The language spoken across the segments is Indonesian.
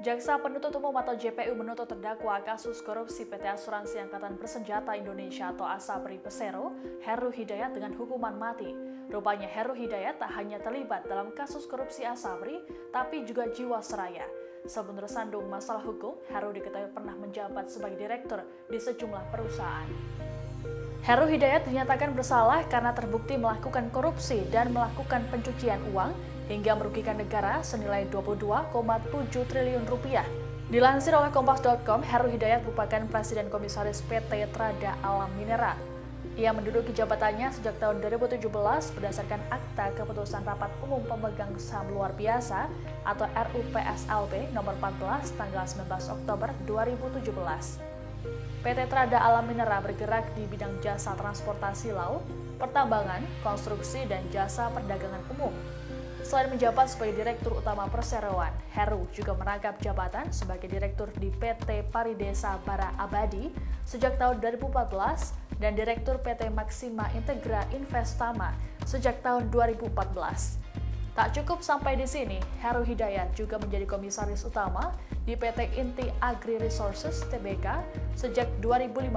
Jaksa Penuntut Umum atau JPU menuntut terdakwa kasus korupsi PT Asuransi Angkatan Bersenjata Indonesia atau ASABRI Persero, Heru Hidayat dengan hukuman mati. Rupanya Heru Hidayat tak hanya terlibat dalam kasus korupsi ASABRI, tapi juga Jiwasraya. Sebelum tersandung masalah hukum, Heru diketahui pernah menjabat sebagai direktur di sejumlah perusahaan. Heru Hidayat dinyatakan bersalah karena terbukti melakukan korupsi dan melakukan pencucian uang hingga merugikan negara senilai 22,7 triliun rupiah. Dilansir oleh Kompas.com, Heru Hidayat merupakan Presiden Komisaris PT Trada Alam Mineral. Ia menduduki jabatannya sejak tahun 2017 berdasarkan Akta Keputusan Rapat Umum Pemegang Saham Luar Biasa atau RUPSLB nomor 14 tanggal 19 Oktober 2017. PT Trada Alam Mineral bergerak di bidang jasa transportasi laut, pertambangan, konstruksi, dan jasa perdagangan umum. Selain menjabat sebagai Direktur Utama Perseroan, Heru juga merangkap jabatan sebagai Direktur di PT Paridesa Bara Abadi sejak tahun 2014 dan Direktur PT Maxima Integra Investama sejak tahun 2014. Tak cukup sampai di sini, Heru Hidayat juga menjadi Komisaris Utama di PT Inti Agri Resources Tbk sejak 2015.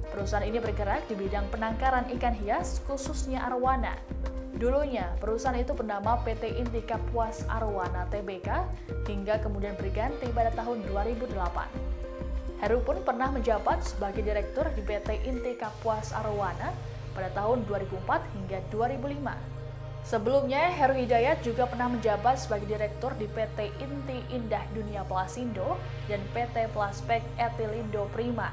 Perusahaan ini bergerak di bidang penangkaran ikan hias, khususnya arwana. Dulunya, perusahaan itu bernama PT Inti Kapuas Arwana Tbk hingga kemudian berganti pada tahun 2008. Heru pun pernah menjabat sebagai Direktur di PT Inti Kapuas Arwana pada tahun 2004 hingga 2005. Sebelumnya, Heru Hidayat juga pernah menjabat sebagai Direktur di PT Inti Indah Dunia Plasindo dan PT Plaspek Etilindo Prima.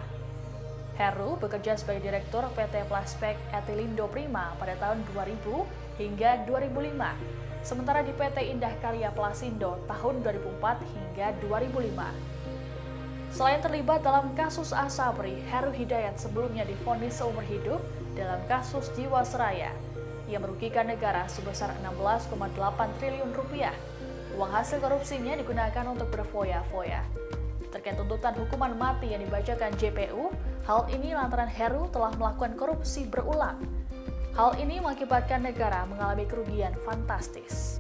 Heru bekerja sebagai Direktur PT Plaspek Etilindo Prima pada tahun 2000 hingga 2005, sementara di PT Indah Karya Plasindo tahun 2004 hingga 2005. Selain terlibat dalam kasus ASABRI, Heru Hidayat sebelumnya divonis seumur hidup dalam kasus Jiwasraya yang merugikan negara sebesar 16,8 triliun rupiah. Uang hasil korupsinya digunakan untuk berfoya-foya. Terkait tuntutan hukuman mati yang dibacakan JPU, hal ini lantaran Heru telah melakukan korupsi berulang. Hal ini mengakibatkan negara mengalami kerugian fantastis.